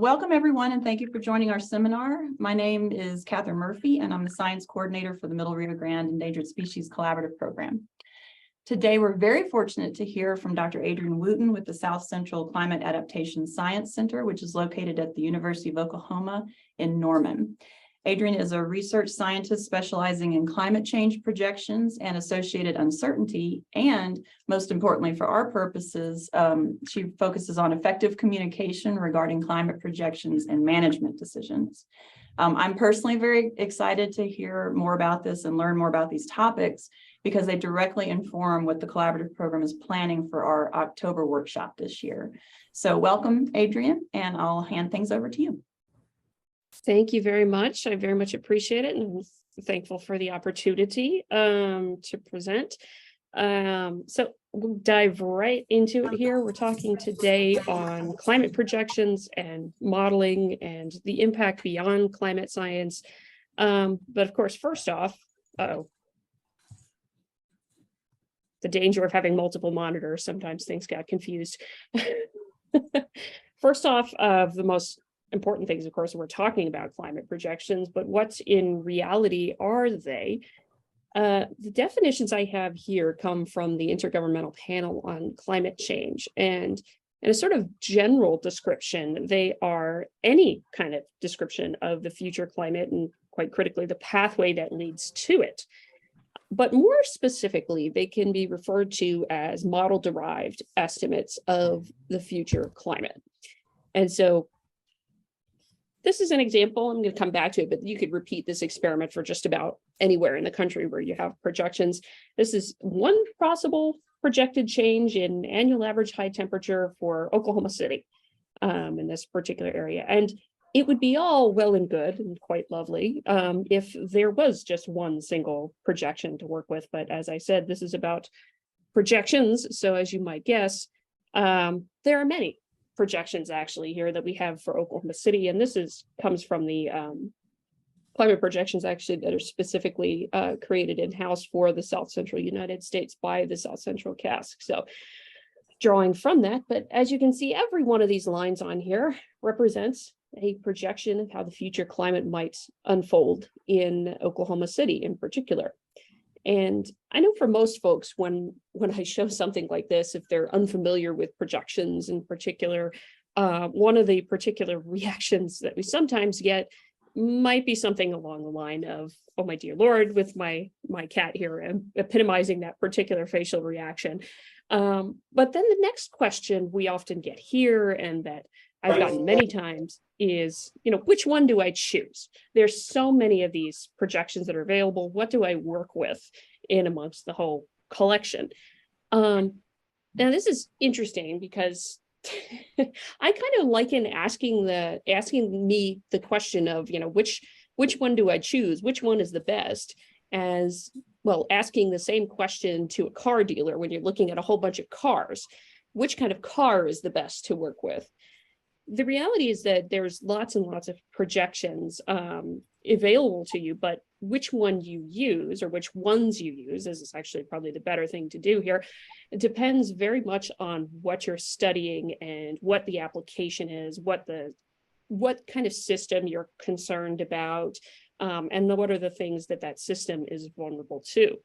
Welcome everyone, and thank you for joining our seminar. My name is Catherine Murphy, and I'm the Science Coordinator for the Middle Rio Grande Endangered Species Collaborative Program. Today, we're very fortunate to hear from Dr. Adrienne Wootten with the South Central Climate Adaptation Science Center, which is located at the University of Oklahoma in Norman. Adrienne is a research scientist specializing in climate change projections and associated uncertainty, and most importantly for our purposes, she focuses on effective communication regarding climate projections and management decisions. I'm personally very excited to hear more about this and learn more about these topics because they directly inform what the collaborative program is planning for our October workshop this year. So welcome, Adrienne, and I'll hand things over to you. Thank you very much. I very much appreciate it, and I'm thankful for the opportunity to present. So we'll dive right into it here. We're talking today on climate projections and modeling and the impact beyond climate science. But of course, first off, the danger of having multiple monitors, sometimes things got confused. First off, the most important things, of course, we're talking about climate projections, but what's in reality are they? The definitions I have here come from the Intergovernmental Panel on Climate Change, and in a sort of general description, they are any kind of description of the future climate and, quite critically, the pathway that leads to it. But more specifically, they can be referred to as model-derived estimates of the future climate. And so this is an example. I'm going to come back to it, but you could repeat this experiment for just about anywhere in the country where you have projections. This is one possible projected change in annual average high temperature for Oklahoma City in this particular area. And it would be all well and good and quite lovely if there was just one single projection to work with. But as I said, this is about projections. So as you might guess, there are many projections actually here that we have for Oklahoma City, and this comes from the climate projections actually that are specifically created in-house for the South Central United States by the South Central CASC. So drawing from that, but as you can see, every one of these lines on here represents a projection of how the future climate might unfold in Oklahoma City in particular. And I know for most folks, when I show something like this, if they're unfamiliar with projections in particular, one of the particular reactions that we sometimes get might be something along the line of, oh my dear Lord, with my cat here, epitomizing that particular facial reaction. But then the next question we often get here, and that I've gotten many times, is, which one do I choose? There's so many of these projections that are available. What do I work with in amongst the whole collection? Now, this is interesting because I kind of liken asking me the question of, which one do I choose? Which one is the best? As well, asking the same question to a car dealer when you're looking at a whole bunch of cars. Which kind of car is the best to work with? The reality is that there's lots and lots of projections available to you, but which one you use or which ones you use, this is actually probably the better thing to do here. It depends very much on what you're studying and what the application is, what kind of system you're concerned about, and what are the things that system is vulnerable to.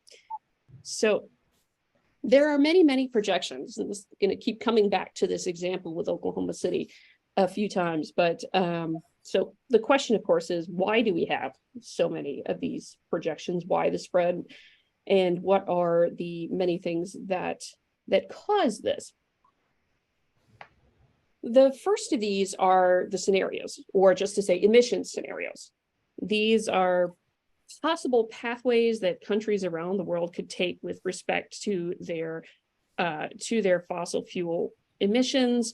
So there are many, many projections, and this is going to keep coming back to this example with Oklahoma City a few times. But so the question, of course, is why do we have so many of these projections? Why the spread? And what are the many things that cause this? The first of these are the scenarios, or just to say emission scenarios. These are possible pathways that countries around the world could take with respect to their fossil fuel emissions,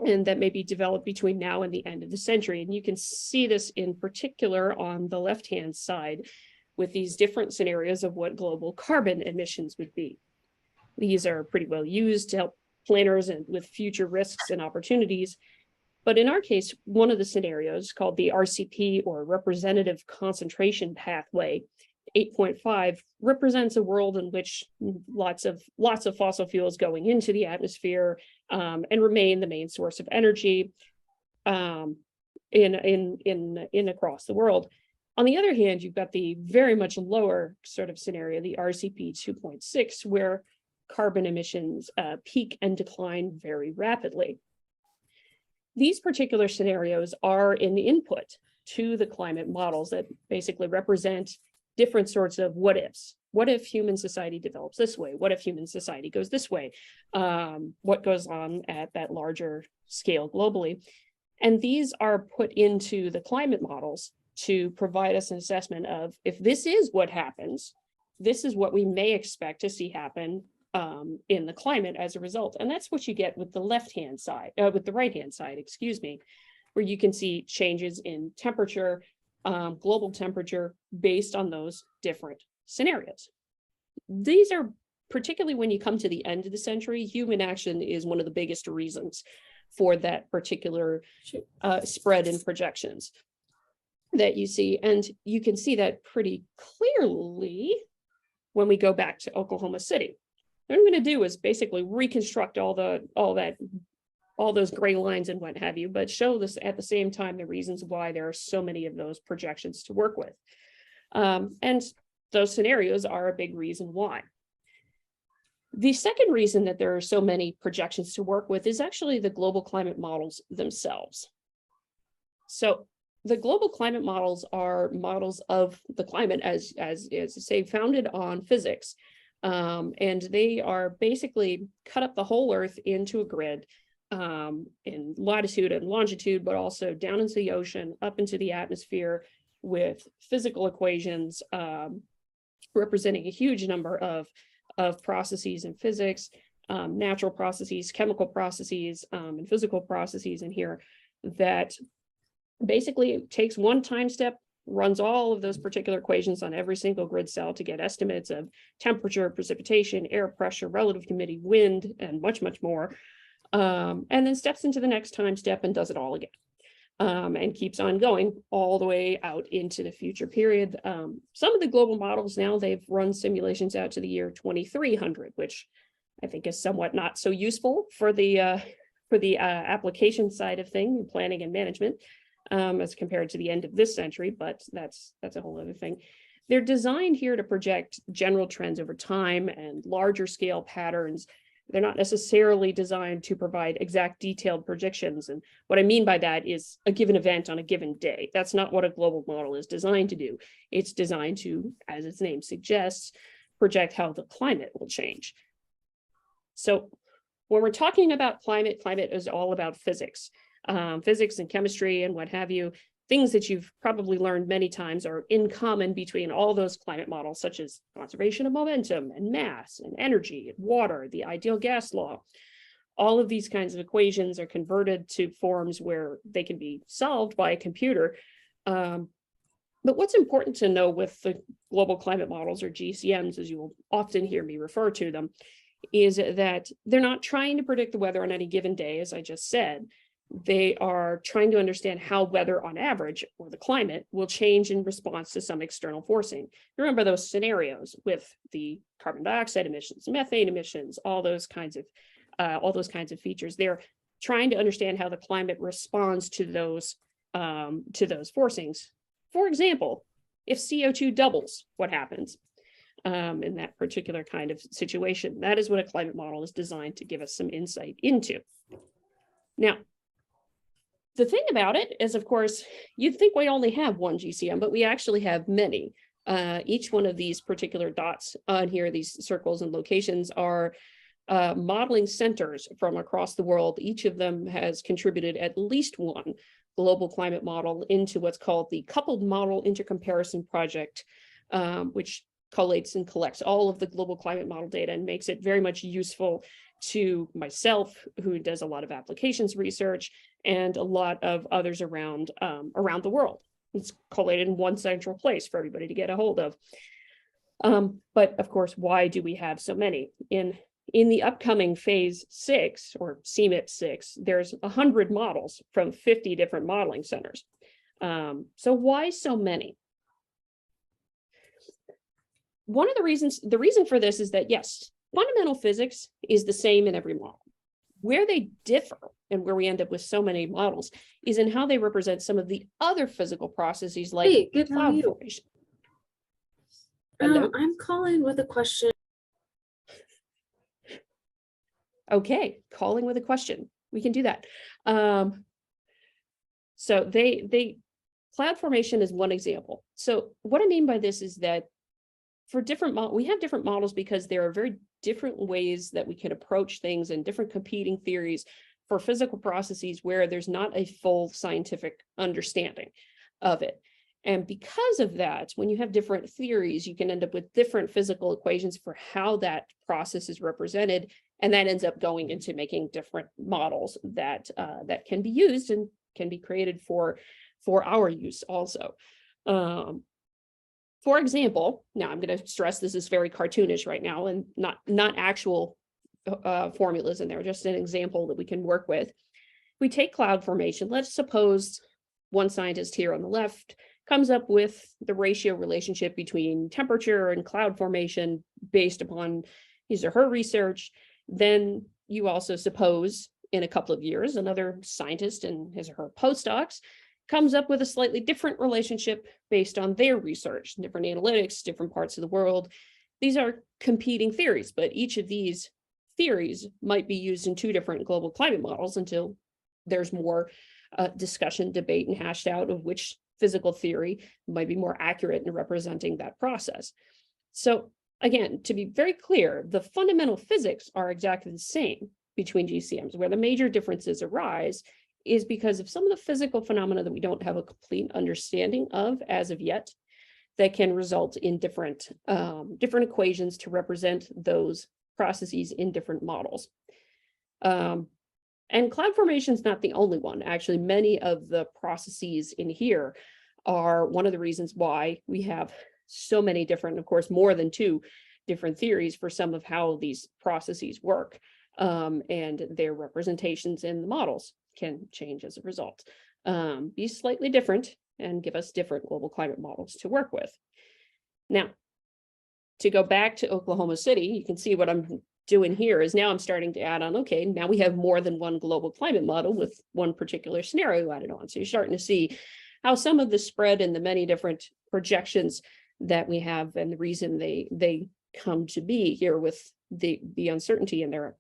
and that may be developed between now and the end of the century. And you can see this in particular on the left-hand side with these different scenarios of what global carbon emissions would be. These are pretty well used to help planners and with future risks and opportunities. But in our case, one of the scenarios called the RCP, or Representative Concentration Pathway, 8.5, represents a world in which lots of fossil fuels going into the atmosphere and remain the main source of energy in across the world. On the other hand, you've got the very much lower sort of scenario, the RCP 2.6, where carbon emissions peak and decline very rapidly. These particular scenarios are an input to the climate models that basically represent different sorts of what ifs. What if human society develops this way? What if human society goes this way? What goes on at that larger scale globally? And these are put into the climate models to provide us an assessment of, if this is what happens, this is what we may expect to see happen in the climate as a result. And that's what you get with the left-hand side, with the right-hand side, excuse me, where you can see changes in temperature, global temperature, based on those different scenarios. These are, particularly when you come to the end of the century, human action is one of the biggest reasons for that particular spread in projections that you see. And you can see that pretty clearly when we go back to Oklahoma City. What I'm going to do is basically reconstruct all those gray lines and what have you, but show this at the same time the reasons why there are so many of those projections to work with. And those scenarios are a big reason why. The second reason that there are so many projections to work with is actually the global climate models themselves. So the global climate models are models of the climate, as say, founded on physics. And they are basically cut up the whole Earth into a grid in latitude and longitude, but also down into the ocean, up into the atmosphere, with physical equations representing a huge number of processes in physics, natural processes, chemical processes, and physical processes in here that basically takes one time step, runs all of those particular equations on every single grid cell to get estimates of temperature, precipitation, air pressure, relative humidity, wind, and much, much more. And then steps into the next time step and does it all again. And keeps on going all the way out into the future period. Some of the global models now, they've run simulations out to the year 2300, which I think is somewhat not so useful for the application side of thing, planning and management, as compared to the end of this century, but that's a whole other thing. They're designed here to project general trends over time and larger scale patterns. They're not necessarily designed to provide exact detailed predictions. And what I mean by that is a given event on a given day. That's not what a global model is designed to do. It's designed to, as its name suggests, project how the climate will change. So when we're talking about climate, climate is all about physics. Physics and chemistry and what have you. Things that you've probably learned many times are in common between all those climate models, such as conservation of momentum and mass and energy and water, the ideal gas law. All of these kinds of equations are converted to forms where they can be solved by a computer. But what's important to know with the global climate models, or GCMs, as you will often hear me refer to them, is that they're not trying to predict the weather on any given day, as I just said. They are trying to understand how weather on average, or the climate, will change in response to some external forcing. Remember those scenarios with the carbon dioxide emissions, methane emissions, all those kinds of features. They're trying to understand how the climate responds to those forcings. For example, if CO2 doubles, what happens in that particular kind of situation? That is what a climate model is designed to give us some insight into. Now, the thing about it is, of course, you'd think we only have one GCM, but we actually have many. Each one of these particular dots on here, these circles and locations, are modeling centers from across the world. Each of them has contributed at least one global climate model into what's called the Coupled Model Intercomparison Project, which collates and collects all of the global climate model data and makes it very much useful to myself, who does a lot of applications research, and a lot of others around the world. It's collated in one central place for everybody to get a hold of. But of course, why do we have so many? In the upcoming phase 6, or CMIP 6, there's 100 models from 50 different modeling centers. So why so many? One of the reason for this is that, yes, fundamental physics is the same in every model. Where they differ and where we end up with so many models is in how they represent some of the other physical processes like Hey, good, how are cloud you? formation. Hello? I'm calling with a question. Okay, calling with a question. We can do that. So cloud formation is one example. So what I mean by this is that for different we have different models because there are very different ways that we can approach things and different competing theories for physical processes where there's not a full scientific understanding of it. And because of that, when you have different theories, you can end up with different physical equations for how that process is represented. And that ends up going into making different models that that can be used and can be created for our use also. For example, now I'm going to stress this is very cartoonish right now and not actual formulas in there, just an example that we can work with. We take cloud formation. Let's suppose one scientist here on the left comes up with the ratio relationship between temperature and cloud formation based upon his or her research. Then you also suppose in a couple of years, another scientist and his or her postdocs comes up with a slightly different relationship based on their research, different analytics, different parts of the world. These are competing theories, but each of these theories might be used in two different global climate models until there's more discussion, debate, and hashed out of which physical theory might be more accurate in representing that process. So again, to be very clear, the fundamental physics are exactly the same between GCMs. Where the major differences arise is because of some of the physical phenomena that we don't have a complete understanding of as of yet, that can result in different equations to represent those processes in different models. And cloud formation is not the only one. Actually, many of the processes in here are one of the reasons why we have so many different, of course, more than two different theories for some of how these processes work. And their representations in the models can change as a result, be slightly different and give us different global climate models to work with. Now, to go back to Oklahoma City, you can see what I'm doing here is now I'm starting to add on, okay, now we have more than one global climate model with one particular scenario added on. So you're starting to see how some of the spread and the many different projections that we have and the reason they come to be here with the uncertainty in there.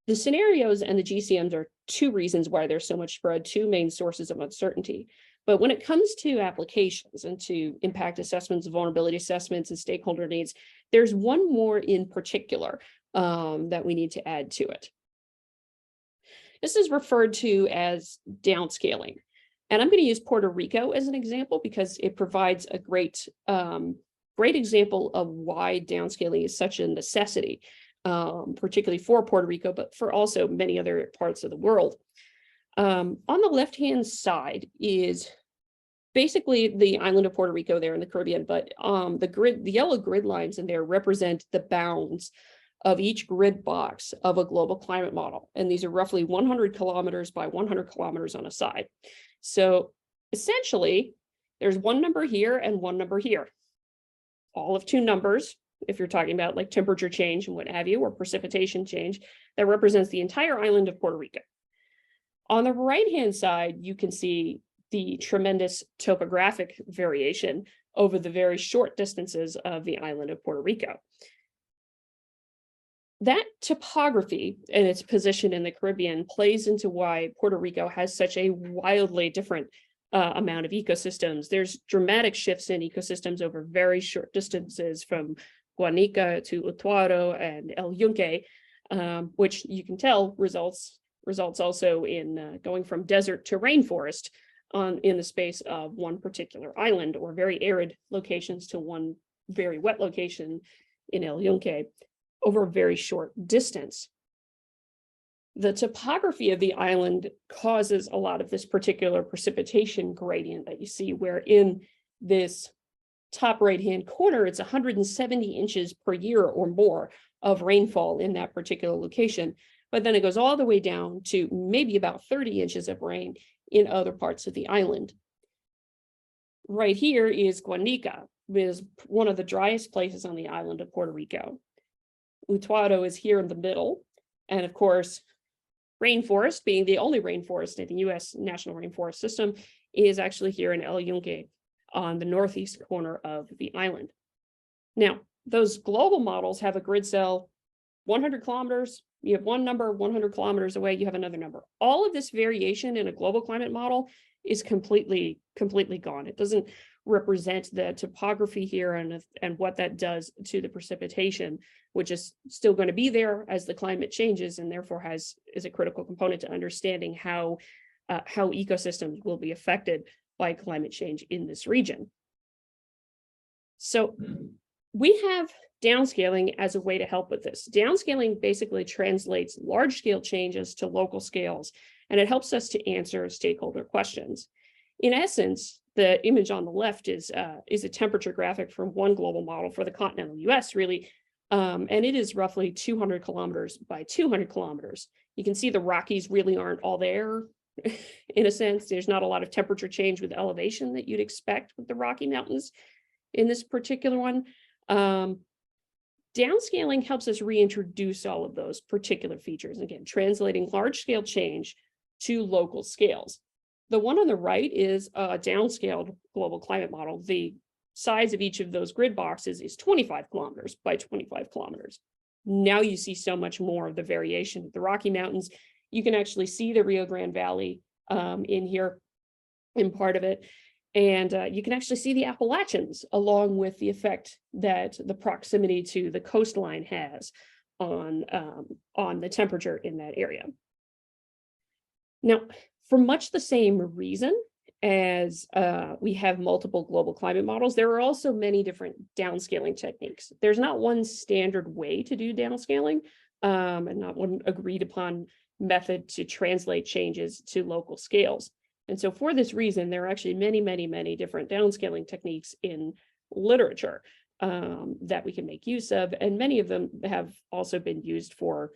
The scenarios and the GCMs are two reasons why there's so much spread, two main sources of uncertainty. But when it comes to applications and to impact assessments, vulnerability assessments, and stakeholder needs, there's one more in particular that we need to add to it. This is referred to as downscaling. And I'm going to use Puerto Rico as an example because it provides a great example of why downscaling is such a necessity, particularly for Puerto Rico, but for also many other parts of the world. On the left-hand side is basically the island of Puerto Rico there in the Caribbean, but the yellow grid lines in there represent the bounds of each grid box of a global climate model. And these are roughly 100 kilometers by 100 kilometers on a side. So essentially, there's one number here and one number here. All of two numbers, if you're talking about like temperature change and what have you, or precipitation change, that represents the entire island of Puerto Rico. On the right-hand side, you can see the tremendous topographic variation over the very short distances of the island of Puerto Rico. That topography and its position in the Caribbean plays into why Puerto Rico has such a wildly different amount of ecosystems. There's dramatic shifts in ecosystems over very short distances from Guanica to Utuado and El Yunque, which you can tell results also in going from desert to rainforest in the space of one particular island, or very arid locations to one very wet location in El Yunque over a very short distance. The topography of the island causes a lot of this particular precipitation gradient that you see, where in this top right-hand corner, it's 170 inches per year or more of rainfall in that particular location. But then it goes all the way down to maybe about 30 inches of rain in other parts of the island. Right here is Guanica, which is one of the driest places on the island of Puerto Rico. Utuado is here in the middle. And of course, rainforest, being the only rainforest in the US National Rainforest System, is actually here in El Yunque on the northeast corner of the island. Now, those global models have a grid cell 100 kilometers, you have one number, 100 kilometers away, you have another number. All of this variation in a global climate model is completely gone. It doesn't represent the topography here and what that does to the precipitation, which is still going to be there as the climate changes, and therefore is a critical component to understanding how ecosystems will be affected by climate change in this region. So we have downscaling as a way to help with this. Downscaling basically translates large-scale changes to local scales, and it helps us to answer stakeholder questions. In essence, the image on the left is a temperature graphic from one global model for the continental US, really, and it is roughly 200 kilometers by 200 kilometers. You can see the Rockies really aren't all there. In a sense, there's not a lot of temperature change with elevation that you'd expect with the Rocky Mountains in this particular one. Downscaling helps us reintroduce all of those particular features. Again, translating large-scale change to local scales. The one on the right is a downscaled global climate model. The size of each of those grid boxes is 25 kilometers by 25 kilometers. Now you see so much more of the variation of the Rocky Mountains. You can actually see the Rio Grande Valley in here in part of it. And you can actually see the Appalachians along with the effect that the proximity to the coastline has on the temperature in that area. Now, for much the same reason as we have multiple global climate models, there are also many different downscaling techniques. There's not one standard way to do downscaling and not one agreed upon method to translate changes to local scales. And so for this reason, there are actually many different downscaling techniques in literature that we can make use of. And many of them have also been used for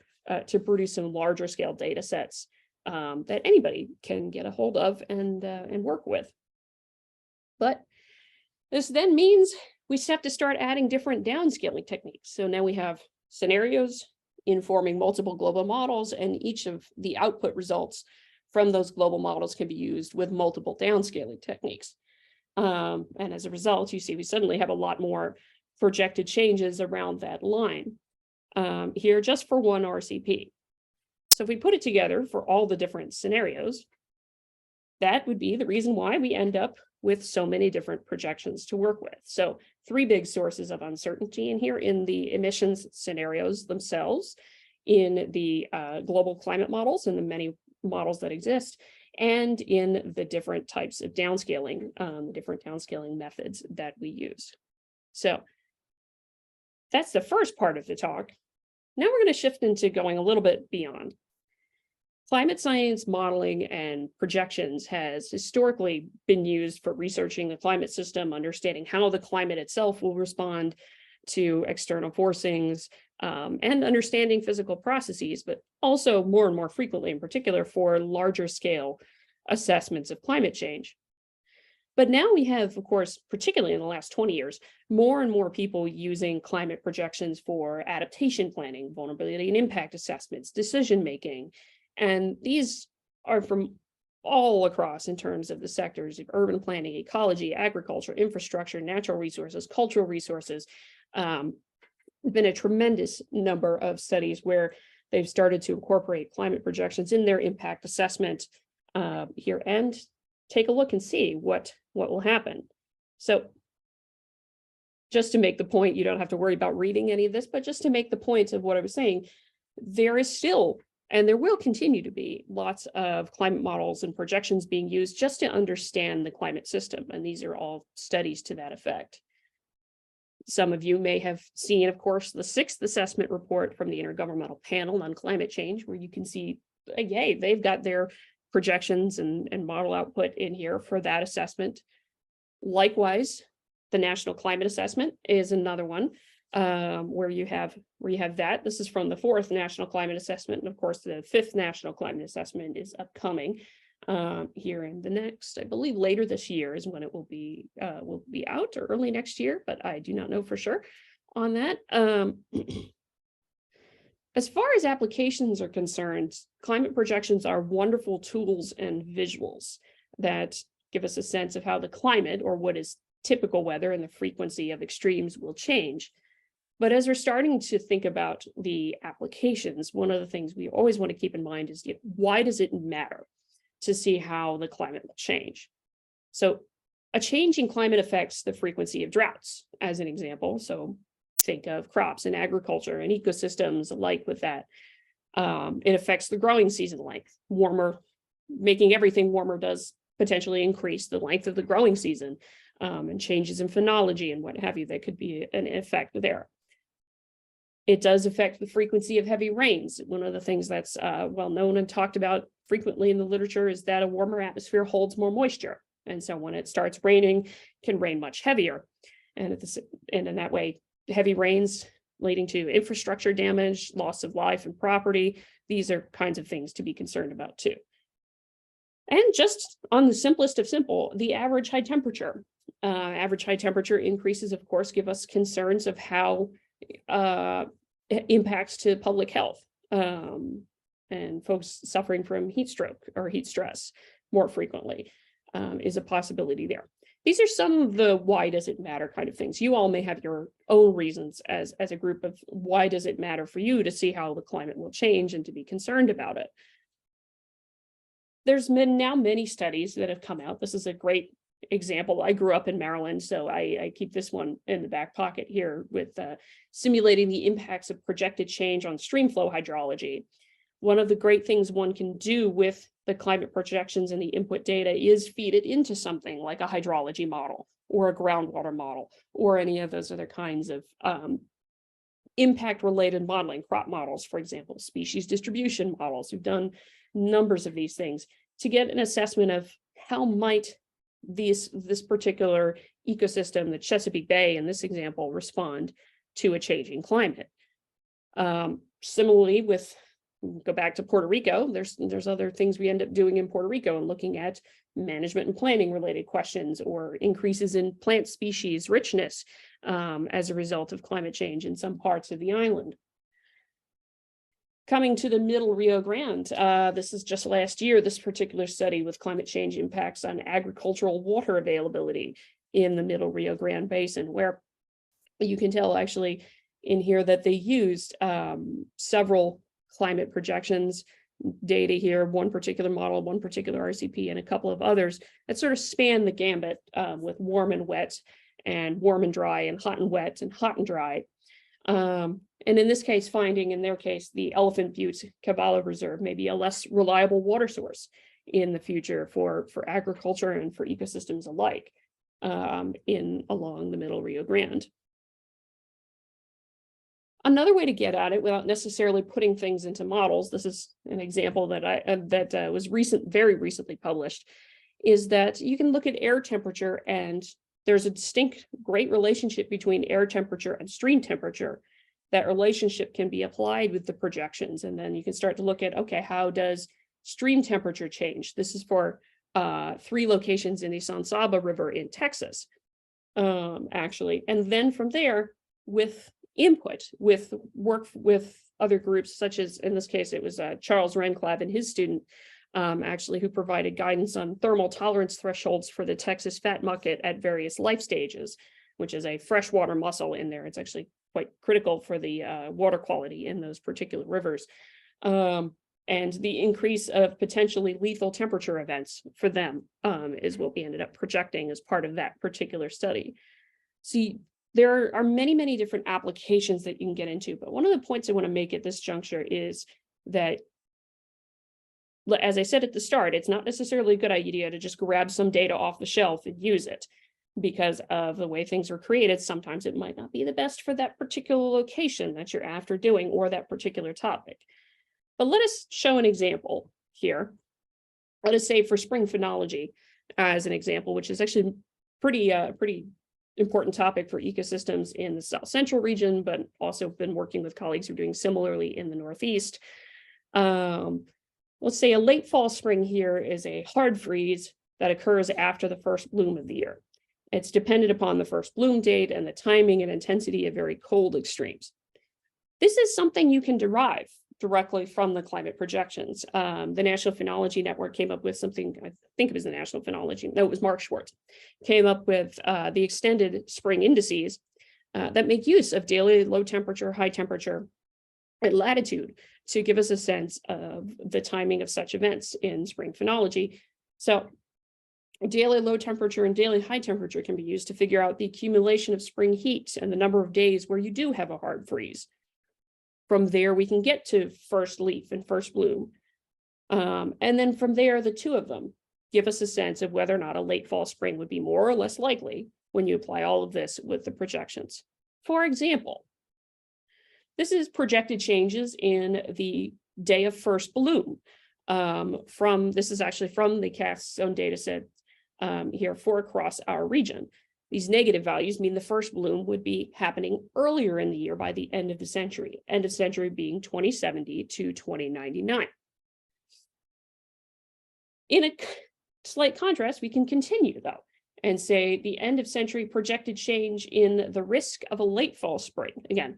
to produce some larger scale data sets that anybody can get a hold of and work with. But this then means we have to start adding different downscaling techniques. So now we have scenarios informing multiple global models, and each of the output results from those global models can be used with multiple downscaling techniques. And as a result, you see we suddenly have a lot more projected changes around that line here just for one RCP. So if we put it together for all the different scenarios, that would be the reason why we end up with so many different projections to work with. So 3 big sources of uncertainty in here: in the emissions scenarios themselves, in the global climate models and the many models that exist, and in the different types of downscaling, the different downscaling methods that we use. So that's the first part of the talk. Now we're going to shift into going a little bit beyond. Climate science modeling and projections has historically been used for researching the climate system, understanding how the climate itself will respond to external forcings, and understanding physical processes, but also more and more frequently, in particular, for larger scale assessments of climate change. But now we have, of course, particularly in the last 20 years, more and more people using climate projections for adaptation planning, vulnerability and impact assessments, decision-making. And these are from all across in terms of the sectors of urban planning, ecology, agriculture, infrastructure, natural resources, cultural resources. There's been a tremendous number of studies where they've started to incorporate climate projections in their impact assessment here, and take a look and see what will happen. So just to make the point, you don't have to worry about reading any of this, but just to make the point of what I was saying, there is still, and there will continue to be, lots of climate models and projections being used just to understand the climate system. And these are all studies to that effect. Some of you may have seen, of course, the 6th assessment report from the Intergovernmental Panel on Climate Change, where you can see, yay, they've got their projections and model output in here for that assessment. Likewise, the National Climate Assessment is another one where you have that. This is from the 4th National Climate Assessment, and of course, the 5th National Climate Assessment is upcoming here in the next, I believe, later this year is when it will be out, or early next year, but I do not know for sure on that. As far as applications are concerned, climate projections are wonderful tools and visuals that give us a sense of how the climate, or what is typical weather and the frequency of extremes, will change. But as we're starting to think about the applications, one of the things we always want to keep in mind is, why does it matter to see how the climate will change? So a change in climate affects the frequency of droughts, as an example. So think of crops and agriculture and ecosystems alike with that. It affects the growing season length. Making everything warmer does potentially increase the length of the growing season, and changes in phenology and what have you. That could be an effect there. It does affect the frequency of heavy rains. One of the things that's well known and talked about frequently in the literature is that a warmer atmosphere holds more moisture. And so when it starts raining, it can rain much heavier. And in that way, heavy rains leading to infrastructure damage, loss of life and property. These are kinds of things to be concerned about too. And just on the simplest of simple, the average high temperature. Average high temperature increases, of course, give us concerns of how impacts to public health, and folks suffering from heat stroke or heat stress more frequently is a possibility there. These are some of the why does it matter kind of things. You all may have your own reasons as a group of why does it matter for you to see how the climate will change and to be concerned about it. There's been now many studies that have come out. This is a great example. I grew up in Maryland, so I keep this one in the back pocket here with simulating the impacts of projected change on streamflow hydrology. One of the great things one can do with the climate projections and the input data is feed it into something like a hydrology model or a groundwater model or any of those other kinds of impact-related modeling, crop models, for example, species distribution models. We've done numbers of these things to get an assessment of how might this particular ecosystem, the Chesapeake Bay in this example, respond to a changing climate. Similarly, go back to Puerto Rico, there's other things we end up doing in Puerto Rico and looking at management and planning related questions or increases in plant species richness as a result of climate change in some parts of the island. Coming to the Middle Rio Grande, this is just last year, this particular study with climate change impacts on agricultural water availability in the Middle Rio Grande Basin, where you can tell actually in here that they used several climate projections data here, one particular model, one particular RCP, and a couple of others that sort of span the gambit with warm and wet and warm and dry and hot and wet and hot and dry. And in this case, finding in their case, the Elephant Butte Cavallo Reserve may be a less reliable water source in the future for agriculture and for ecosystems alike along the Middle Rio Grande. Another way to get at it without necessarily putting things into models, this is an example that was very recently published, is that you can look at air temperature, and there's a distinct great relationship between air temperature and stream temperature. That relationship can be applied with the projections, and then you can start to look at, okay, how does stream temperature change? This is for 3 locations in the San Saba River in Texas, actually. And then from there, with input, with work with other groups, such as, in this case, it was Charles Renclav and his student, actually, who provided guidance on thermal tolerance thresholds for the Texas fat mucket at various life stages, which is a freshwater mussel in there. It's actually quite critical for the water quality in those particular rivers. And the increase of potentially lethal temperature events for them is what we ended up projecting as part of that particular study. See, there are many, many different applications that you can get into, but one of the points I want to make at this juncture is that, as I said at the start, it's not necessarily a good idea to just grab some data off the shelf and use it. Because of the way things were created, sometimes it might not be the best for that particular location that you're after doing or that particular topic. But let us show an example here. Let us say for spring phenology as an example, which is actually pretty important topic for ecosystems in the South Central region, but also been working with colleagues who are doing similarly in the Northeast. Let's say a late fall spring here is a hard freeze that occurs after the first bloom of the year. It's dependent upon the first bloom date and the timing and intensity of very cold extremes. This is something you can derive directly from the climate projections. The National Phenology Network came up with something, I think it was the National Phenology, no, it was Mark Schwartz, came up with the extended spring indices that make use of daily low temperature, high temperature, and latitude to give us a sense of the timing of such events in spring phenology. So daily low temperature and daily high temperature can be used to figure out the accumulation of spring heat and the number of days where you do have a hard freeze. From there, we can get to first leaf and first bloom. And then from there, the two of them give us a sense of whether or not a late fall spring would be more or less likely when you apply all of this with the projections. For example, this is projected changes in the day of first bloom. This is actually from the CASC zone data set here for across our region. These negative values mean the first bloom would be happening earlier in the year by the end of the century being 2070 to 2099. In a slight contrast, we can continue though and say the end of century projected change in the risk of a late fall spring. Again,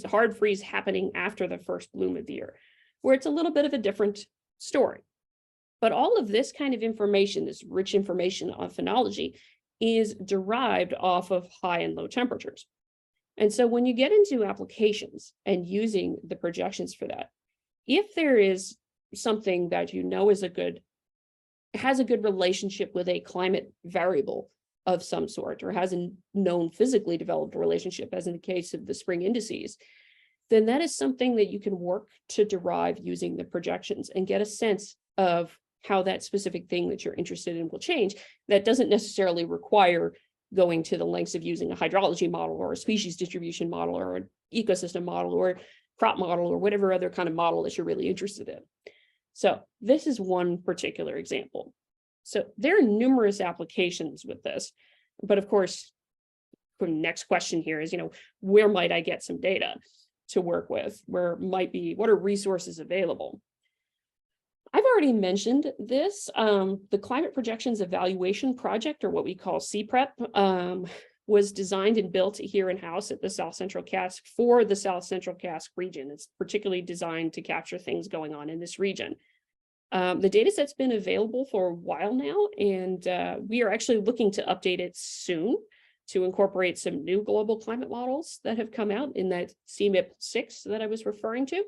hard freeze happening after the first bloom of the year, where it's a little bit of a different story. But all of this kind of information, this rich information on phenology, is derived off of high and low temperatures. And so when you get into applications and using the projections for that, if there is something that you know is has a good relationship with a climate variable of some sort, or has a known physically developed relationship, as in the case of the spring indices, then that is something that you can work to derive using the projections and get a sense of how that specific thing that you're interested in will change. That doesn't necessarily require going to the lengths of using a hydrology model or a species distribution model or an ecosystem model or crop model or whatever other kind of model that you're really interested in. So this is one particular example. So there are numerous applications with this, but of course, the next question here is, where might I get some data to work with? What are resources available? I've already mentioned this. The Climate Projections Evaluation Project, or what we call CPREP, was designed and built here in-house at the South Central CASC for the South Central CASC region. It's particularly designed to capture things going on in this region. The data set's been available for a while now, and we are actually looking to update it soon to incorporate some new global climate models that have come out in that CMIP 6 that I was referring to.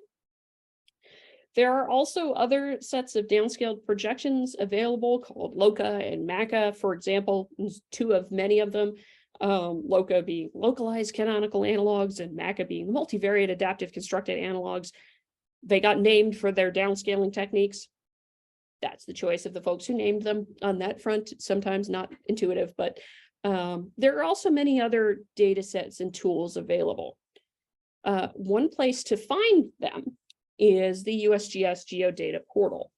There are also other sets of downscaled projections available called LOCA and MACA, for example, two of many of them. LOCA being localized canonical analogs and MACA being multivariate adaptive constructed analogs. They got named for their downscaling techniques. That's the choice of the folks who named them on that front, sometimes not intuitive, but there are also many other data sets and tools available. One place to find them is the USGS Geodata portal.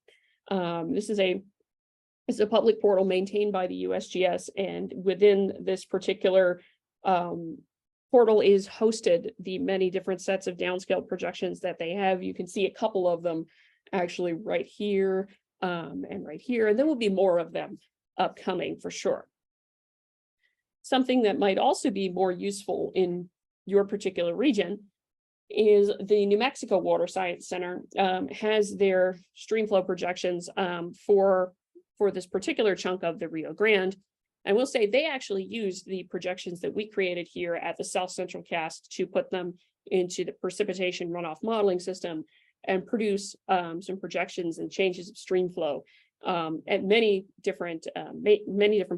This is a public portal maintained by the USGS, and within this particular portal is hosted the many different sets of downscaled projections that they have. You can see a couple of them actually right here and right here, and there will be more of them upcoming for sure. Something that might also be more useful in your particular region is the New Mexico Water Science Center has their streamflow projections for this particular chunk of the Rio Grande. And we'll say they actually used the projections that we created here at the South Central CASC to put them into the precipitation runoff modeling system and produce some projections and changes of streamflow at many different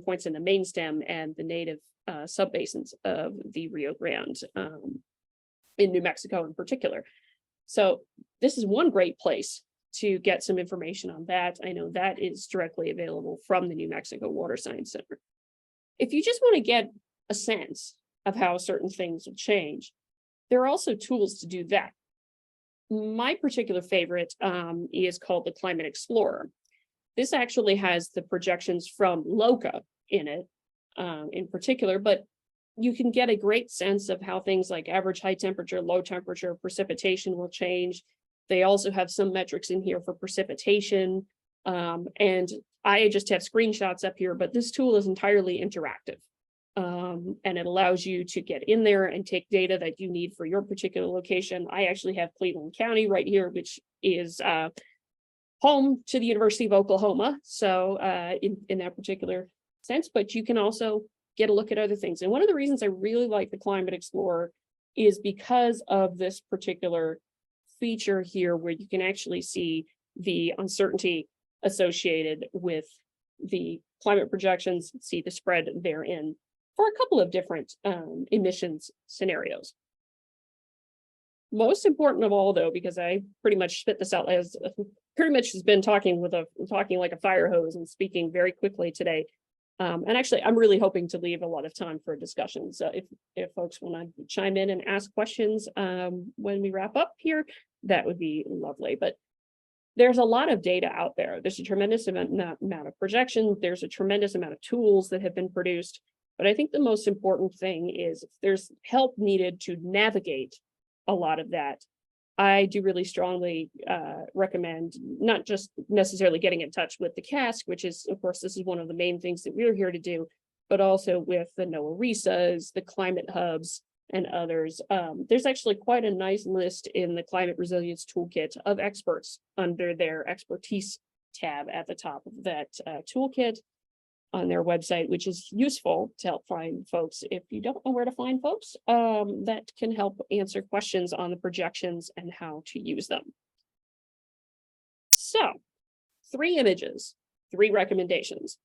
points in the main stem and the native subbasins of the Rio Grande. In New Mexico in particular. So this is one great place to get some information on that. I know that is directly available from the New Mexico Water Science Center. If you just want to get a sense of how certain things will change, there are also tools to do that. My particular favorite is called the Climate Explorer. This actually has the projections from LOCA in it in particular, but you can get a great sense of how things like average high temperature, low temperature, precipitation will change. They also have some metrics in here for precipitation. And I just have screenshots up here, but this tool is entirely interactive. And it allows you to get in there and take data that you need for your particular location. I actually have Cleveland County right here, which is home to the University of Oklahoma. So in that particular sense, but you can also get a look at other things. And one of the reasons I really like the Climate Explorer is because of this particular feature here, where you can actually see the uncertainty associated with the climate projections, see the spread therein for a couple of different emissions scenarios. Most important of all, though, because I pretty much spit this out as pretty much has been talking like a fire hose and speaking very quickly today. And actually, I'm really hoping to leave a lot of time for discussion. So if folks want to chime in and ask questions when we wrap up here, that would be lovely. But there's a lot of data out there. There's a tremendous amount of projections. There's a tremendous amount of tools that have been produced. But I think the most important thing is if there's help needed to navigate a lot of that, I do really strongly recommend not just necessarily getting in touch with the CASC, which is, of course, this is one of the main things that we're here to do, but also with the NOAA RISAs, the climate hubs, and others. There's actually quite a nice list in the Climate Resilience Toolkit of experts under their expertise tab at the top of that toolkit on their website, which is useful to help find folks. If you don't know where to find folks, that can help answer questions on the projections and how to use them. So 3 images, 3 recommendations.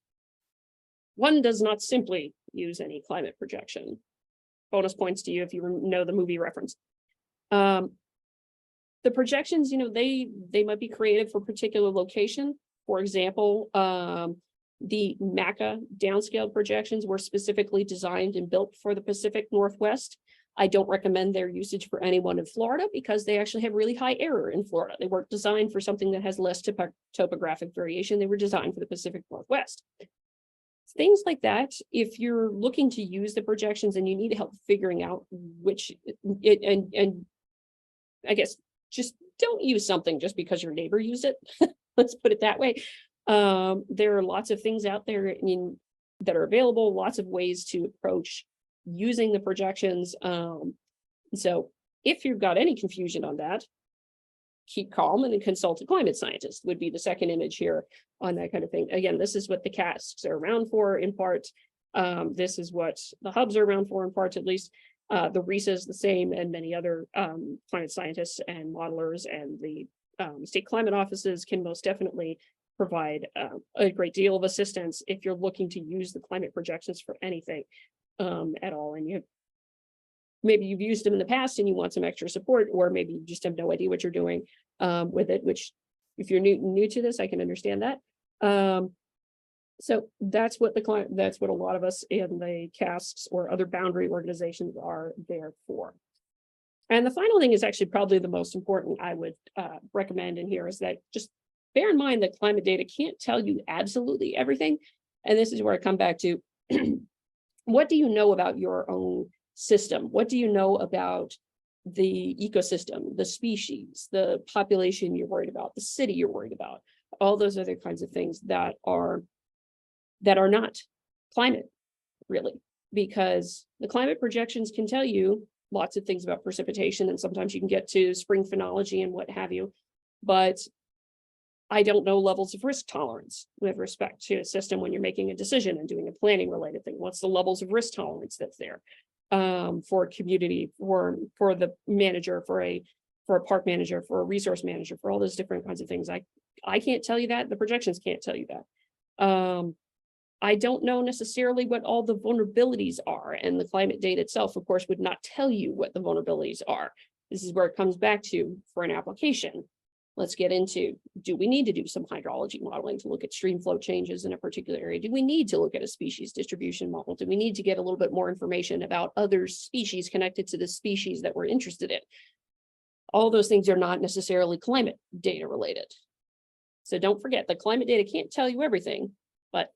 One does not simply use any climate projection. Bonus points to you if you know the movie reference. The projections, they might be created for a particular location. For example, the MACA downscaled projections were specifically designed and built for the Pacific Northwest. I don't recommend their usage for anyone in Florida because they actually have really high error in Florida. They weren't designed for something that has less topographic variation. They were designed for the Pacific Northwest. Things like that, if you're looking to use the projections and you need help figuring out which, and I guess just don't use something just because your neighbor used it. Let's put it that way. There are lots of things out there that are available, lots of ways to approach using the projections. So if you've got any confusion on that, keep calm and consult a climate scientist would be the second image here on that kind of thing. Again, this is what the CASCs are around for in part. This is what the hubs are around for in part, at least. The RISA is the same, and many other climate scientists and modelers and the state climate offices can most definitely provide a great deal of assistance if you're looking to use the climate projections for anything at all. And maybe you've used them in the past and you want some extra support, or maybe you just have no idea what you're doing with it, which if you're new to this, I can understand that. So that's what that's what a lot of us in the CASCs or other boundary organizations are there for. And the final thing is actually probably the most important I would recommend in here is that just bear in mind that climate data can't tell you absolutely everything. And this is where I come back to what do you know about your own system? What do you know about the ecosystem, the species, the population you're worried about, the city you're worried about, all those other kinds of things that are not climate, really, because the climate projections can tell you lots of things about precipitation, and sometimes you can get to spring phenology and what have you, but I don't know levels of risk tolerance with respect to a system when you're making a decision and doing a planning related thing. What's the levels of risk tolerance that's there for a community, for the manager, for a park manager, for a resource manager, for all those different kinds of things. I can't tell you that. The projections can't tell you that. I don't know necessarily what all the vulnerabilities are, and the climate data itself, of course, would not tell you what the vulnerabilities are. This is where it comes back to for an application. Let's get into, do we need to do some hydrology modeling to look at stream flow changes in a particular area? Do we need to look at a species distribution model? Do we need to get a little bit more information about other species connected to the species that we're interested in? All those things are not necessarily climate data related. So don't forget, the climate data can't tell you everything, but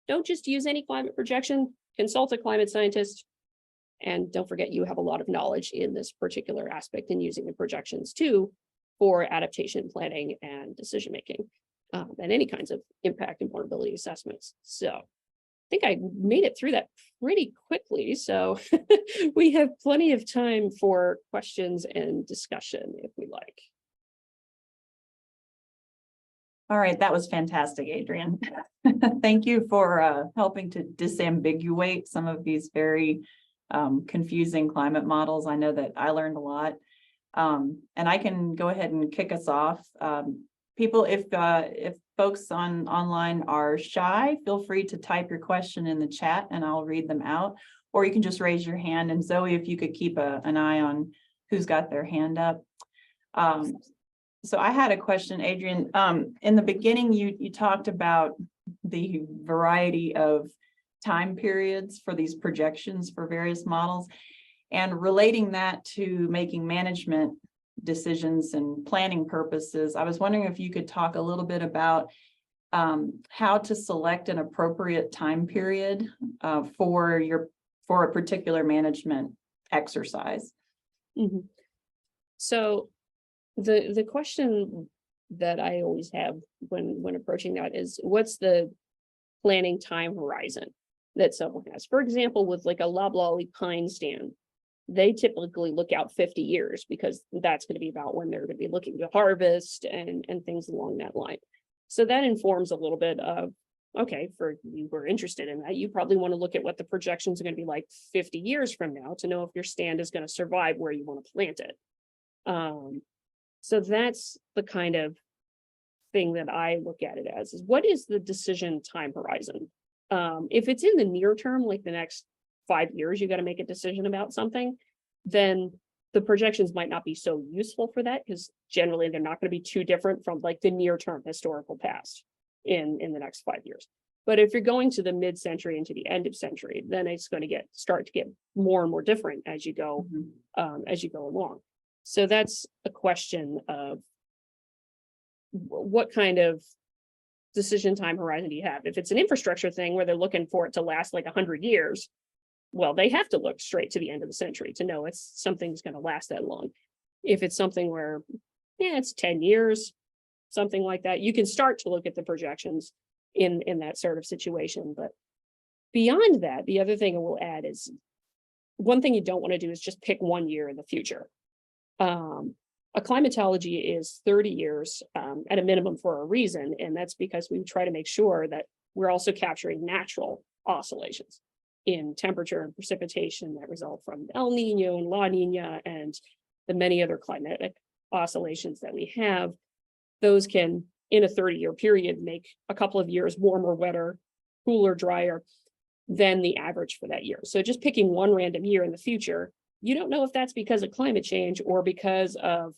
don't just use any climate projection, consult a climate scientist, and don't forget you have a lot of knowledge in this particular aspect in using the projections too for adaptation planning and decision-making and any kinds of impact and vulnerability assessments. So think I made it through that pretty quickly. So we have plenty of time for questions and discussion if we like. All right, that was fantastic, Adrienne. Thank you for helping to disambiguate some of these very confusing climate models. I know that I learned a lot. And I can go ahead and kick us off. People, if folks online are shy, feel free to type your question in the chat and I'll read them out. Or you can just raise your hand. And Zoe, if you could keep an eye on who's got their hand up. So I had a question, Adrienne. In the beginning, you talked about the variety of time periods for these projections for various models and relating that to making management decisions and planning purposes. I was wondering if you could talk a little bit about how to select an appropriate time period for a particular management exercise. Mm-hmm. So the question that I always have when approaching that is, what's the planning time horizon that someone has? For example, with like a loblolly pine stand, they typically look out 50 years because that's going to be about when they're going to be looking to harvest and things along that line. So that informs a little bit of, okay, for you who are interested in that, you probably want to look at what the projections are going to be like 50 years from now to know if your stand is going to survive where you want to plant it. So that's the kind of thing that I look at it as, is what is the decision time horizon? If it's in the near term, like the next 5 years, you got to make a decision about something, then the projections might not be so useful for that, because generally they're not going to be too different from like the near term historical past in the next 5 years. But if you're going to the mid-century and to the end of century, then it's going to start to get more and more different as you go along. So that's a question of what kind of decision time horizon do you have? If it's an infrastructure thing where they're looking for it to last like 100 years, well, they have to look straight to the end of the century to know it's something's going to last that long. If it's something where, yeah, it's 10 years, something like that, you can start to look at the projections in that sort of situation. But beyond that, the other thing I will add is, one thing you don't want to do is just pick 1 year in the future. A climatology is 30 years at a minimum for a reason, and that's because we try to make sure that we're also capturing natural oscillations in temperature and precipitation that result from El Nino and La Nina and the many other climatic oscillations that we have. Those can, in a 30-year period, make a couple of years warmer, wetter, cooler, drier than the average for that year. So just picking one random year in the future, you don't know if that's because of climate change or because of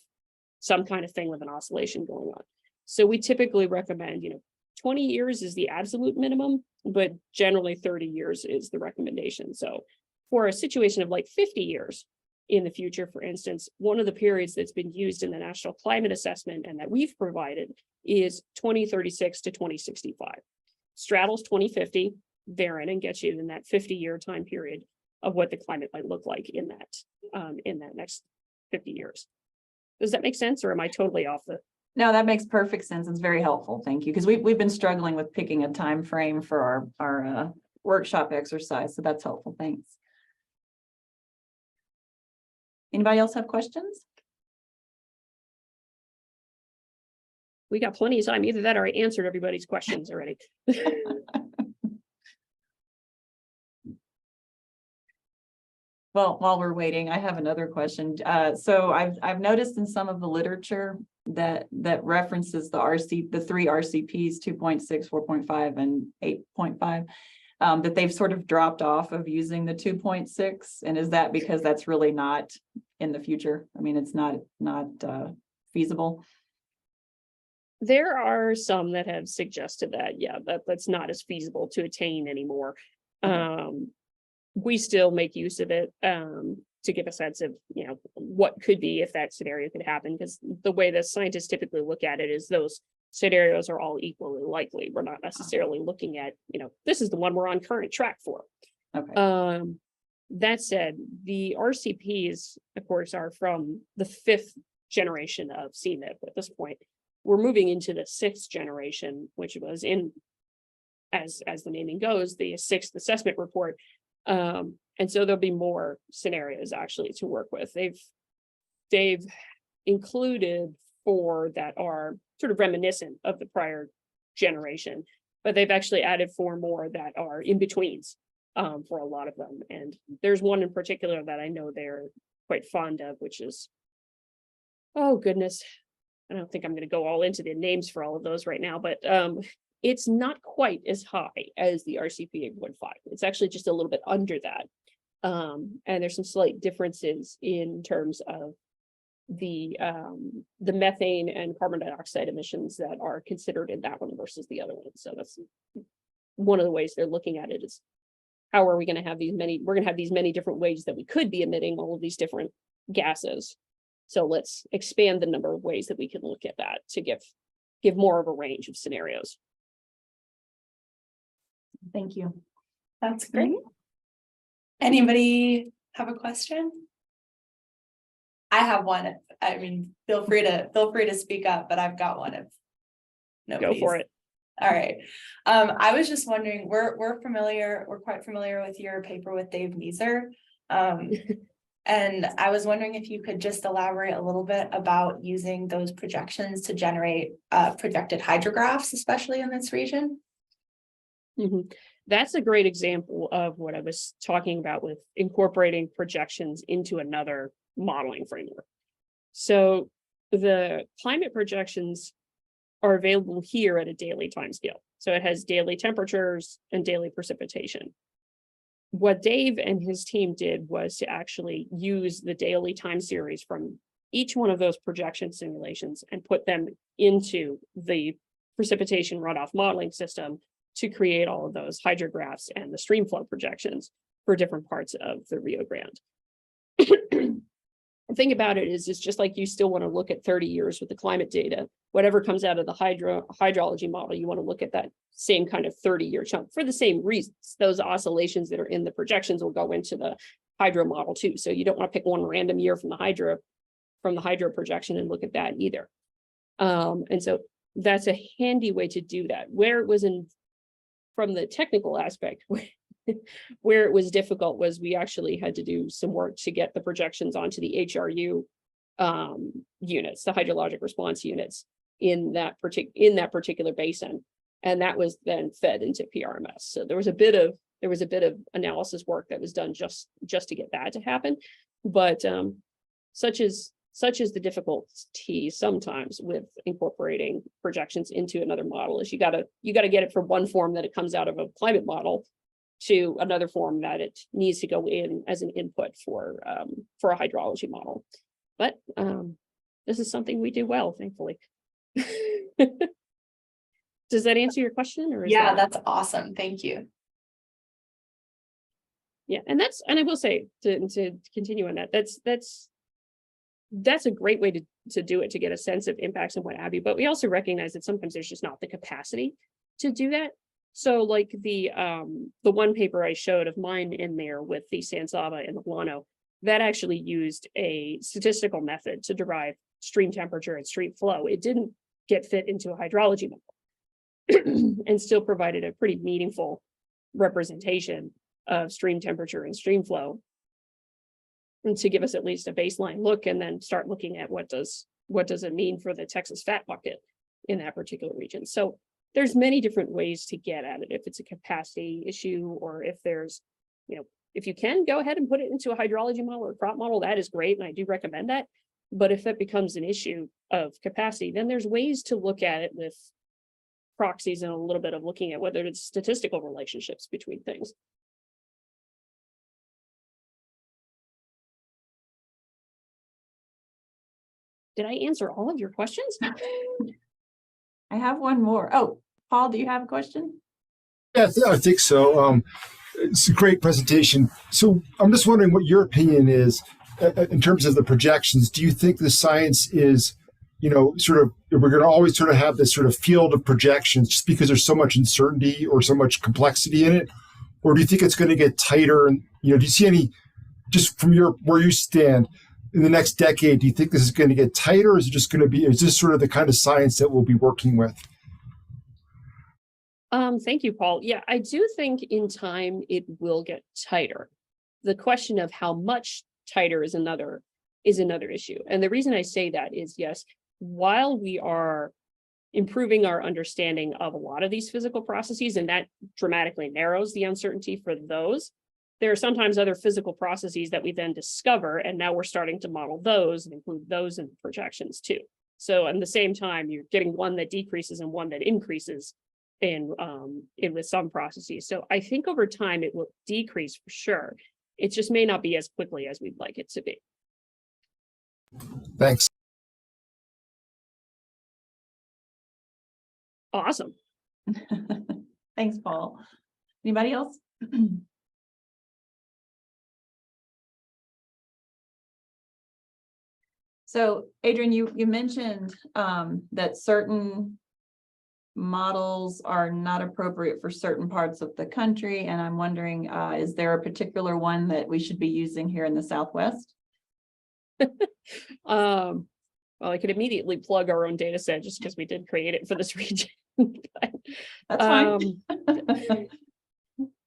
some kind of thing with an oscillation going on. So we typically recommend, 20 years is the absolute minimum, but generally 30 years is the recommendation. So for a situation of like 50 years in the future, for instance, one of the periods that's been used in the National Climate Assessment and that we've provided is 2036 to 2065. Straddles 2050 therein and gets you in that 50-year time period of what the climate might look like in that next 50 years. Does that make sense, or am I totally off the? No, that makes perfect sense. It's very helpful. Thank you. Because we've been struggling with picking a time frame for our workshop exercise. So that's helpful. Thanks. Anybody else have questions? We got plenty of time. Either that or I answered everybody's questions already. Well, while we're waiting, I have another question. So I've noticed in some of the literature that references the three RCPs, 2.6, 4.5, and 8.5, that they've sort of dropped off of using the 2.6. And is that because that's really not in the future? I mean, it's not feasible. There are some that have suggested that, yeah, that's not as feasible to attain anymore. We still make use of it to give a sense of, what could be if that scenario could happen, because the way that scientists typically look at it is those scenarios are all equally likely. We're not necessarily looking at, this is the one we're on current track for. Okay. That said, the RCPs, of course, are from the 5th generation of CMIP at this point. We're moving into the 6th generation, which was in as the naming goes, the sixth assessment report. And so there'll be more scenarios actually to work with. They've included 4 that are sort of reminiscent of the prior generation, but they've actually added 4 more that are in betweens for a lot of them. And there's one in particular that I know they're quite fond of, which is, oh goodness, I don't think I'm going to go all into the names for all of those right now, but it's not quite as high as the RCP 8.5. It's actually just a little bit under that. And there's some slight differences in terms of the methane and carbon dioxide emissions that are considered in that one versus the other one. So that's one of the ways they're looking at it, is how are we going to have we're going to have these many different ways that we could be emitting all of these different gases. So let's expand the number of ways that we can look at that to give more of a range of scenarios. Thank you. That's great. Anybody have a question? I have one. I mean, feel free to speak up, but I've got one if nobody's. Go for it. All right. I was just wondering, we're quite familiar with your paper with Dave Meeser. And I was wondering if you could just elaborate a little bit about using those projections to generate projected hydrographs, especially in this region. That's a great example of what I was talking about with incorporating projections into another modeling framework. So the climate projections are available here at a daily timescale. So it has daily temperatures and daily precipitation. What Dave and his team did was to actually use the daily time series from each one of those projection simulations and put them into the precipitation runoff modeling system to create all of those hydrographs and the streamflow projections for different parts of the Rio Grande. The thing about it is, it's just like you still want to look at 30 years with the climate data. Whatever comes out of the hydrology model, you want to look at that same kind of 30-year chunk for the same reasons. Those oscillations that are in the projections will go into the hydro model too. So you don't want to pick one random year from the hydro projection and look at that either. And so that's a handy way to do that. Where it was from the technical aspect, where it was difficult was we actually had to do some work to get the projections onto the HRU units, the hydrologic response units in that particular basin, and that was then fed into PRMS. So there was a bit of analysis work that was done just to get that to happen, but such is the difficulty sometimes with incorporating projections into another model, is you got to get it from one form that it comes out of a climate model to another form that it needs to go in as an input for a hydrology model. But this is something we do well, thankfully. Does that answer your question? Or yeah, that's awesome. Thank you. Yeah, and I will say to continue on that, that's a great way to do it, to get a sense of impacts and what have you. But we also recognize that sometimes there's just not the capacity to do that. So like the one paper I showed of mine in there with the San Saba and the Llano, that actually used a statistical method to derive stream temperature and stream flow. It didn't get fit into a hydrology model and still provided a pretty meaningful representation of stream temperature and stream flow, and to give us at least a baseline look, and then start looking at what does it mean for the Texas fat bucket in that particular region. So there's many different ways to get at it. If it's a capacity issue, or if there's, if you can go ahead and put it into a hydrology model or crop model, that is great. And I do recommend that. But if that becomes an issue of capacity, then there's ways to look at it with proxies and a little bit of looking at whether it's statistical relationships between things. Did I answer all of your questions? I have one more. Oh, Paul, do you have a question? Yeah, I think so. It's a great presentation. So I'm just wondering what your opinion is in terms of the projections. Do you think the science is, sort of, we're going to always sort of have this sort of field of projections just because there's so much uncertainty or so much complexity in it? Or do you think it's going to get tighter? And, do you see any, just from where you stand, in the next decade, do you think this is going to get tighter, or is it just going to be, is this sort of the kind of science that we'll be working with? Thank you, Paul. Yeah, I do think in time it will get tighter. The question of how much tighter is another issue. And the reason I say that is, yes, while we are improving our understanding of a lot of these physical processes, and that dramatically narrows the uncertainty for those, there are sometimes other physical processes that we then discover, and now we're starting to model those and include those in projections too. So at the same time, you're getting one that decreases and one that increases in with some processes. So I think over time it will decrease for sure. It just may not be as quickly as we'd like it to be. Thanks. Awesome. Thanks, Paul. Anybody else? So Adrienne, you mentioned that certain models are not appropriate for certain parts of the country. And I'm wondering, is there a particular one that we should be using here in the Southwest? Well, I could immediately plug our own data set just because we did create it for this region. But, That's fine.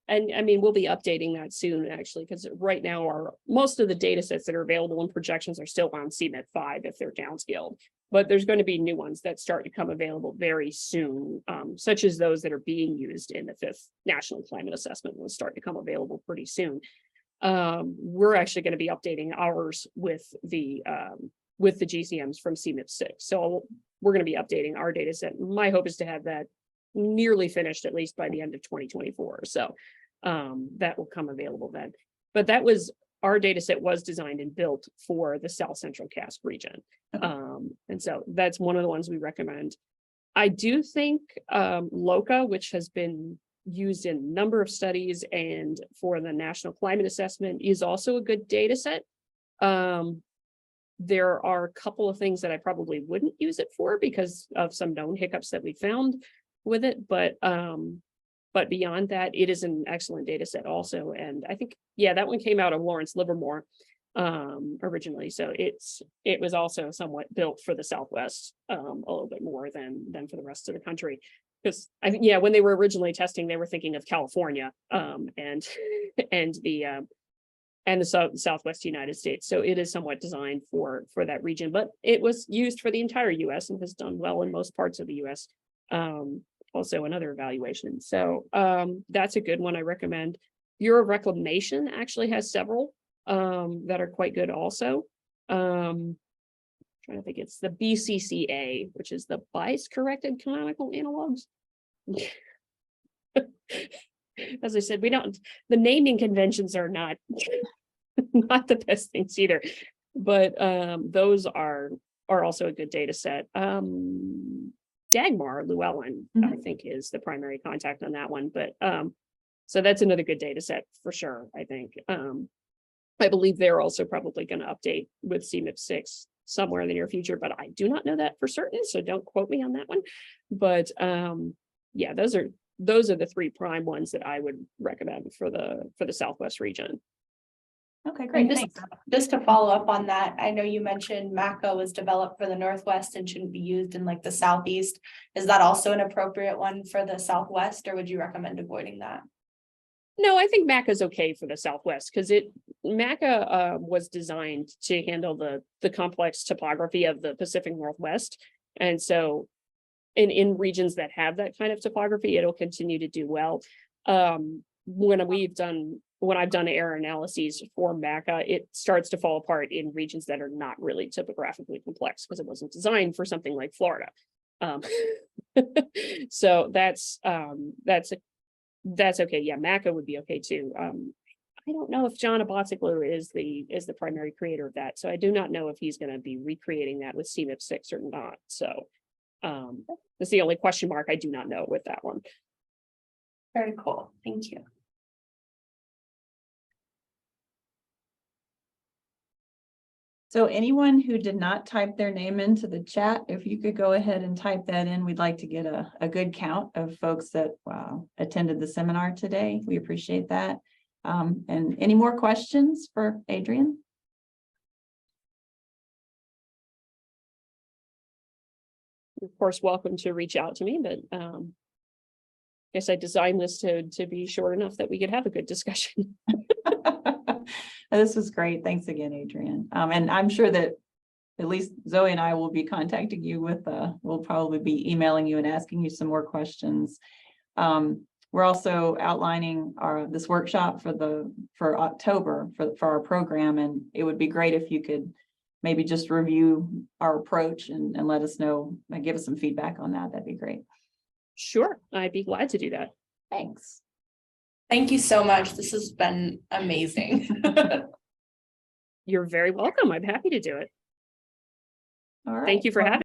and I mean, we'll be updating that soon, actually, because right now most of the data sets that are available in projections are still on CMIP 5 if they're downscaled. But there's going to be new ones that start to come available very soon, such as those that are being used in the 5th National Climate Assessment will start to come available pretty soon. We're actually going to be updating ours with the GCMs from CMIP 6. So we're going to be updating our data set. My hope is to have that nearly finished at least by the end of 2024. So that will come available then. But our data set was designed and built for the South Central CASC region. Okay. And so that's one of the ones we recommend. I do think LOCA, which has been used in a number of studies and for the National Climate Assessment, is also a good data set. There are a couple of things that I probably wouldn't use it for because of some known hiccups that we found with it, but beyond that, it is an excellent data set also. And I think, yeah, that one came out of Lawrence Livermore originally. So it was also somewhat built for the Southwest a little bit more than for the rest of the country. Because I think, yeah, when they were originally testing, they were thinking of California and the Southwest United States. So it is somewhat designed for that region, but it was used for the entire US and has done well in most parts of the US. Also another evaluation. So that's a good one I recommend. Bureau of Reclamation actually has several that are quite good also. Trying to think, it's the BCCA, which is the bias corrected canonical analogs. As I said, the naming conventions are not not the best things either, but those are also a good data set. Dagmar Llewellyn, I think, is the primary contact on that one, but so that's another good data set for sure. I think I believe they're also probably going to update with CMIP 6 somewhere in the near future, but I do not know that for certain, so don't quote me on that one. But yeah, those are the 3 prime ones that I would recommend for the Southwest region. Okay, great. Just to follow up on that, I know you mentioned MACA was developed for the Northwest and shouldn't be used in like the Southeast. Is that also an appropriate one for the Southwest, or would you recommend avoiding that? No, I think MACA is okay for the Southwest because MACA was designed to handle the complex topography of the Pacific Northwest. And so in regions that have that kind of topography, it'll continue to do well. When I've done error analyses for MACA, it starts to fall apart in regions that are not really topographically complex because it wasn't designed for something like Florida. So that's okay. Yeah, MACA would be okay too. I don't know if John Abotsoglu is the primary creator of that, so I do not know if he's going to be recreating that with CMIP 6 or not. So that's the only question mark I do not know with that one. Very cool. Thank you. So anyone who did not type their name into the chat, if you could go ahead and type that in, we'd like to get a good count of folks that attended the seminar today. We appreciate that. And any more questions for Adrienne? Of course, welcome to reach out to me, but guess I designed this to be short enough that we could have a good discussion. This was great. Thanks again, Adrienne. And I'm sure that at least Zoe and I will be contacting you with, we'll probably be emailing you and asking you some more questions. We're also outlining this workshop for October for our program, and it would be great if you could maybe just review our approach and let us know and give us some feedback on that. That'd be great. Sure, I'd be glad to do that. Thanks. Thank you so much. This has been amazing. You're very welcome. I'm happy to do it. All right. Thank you for having me.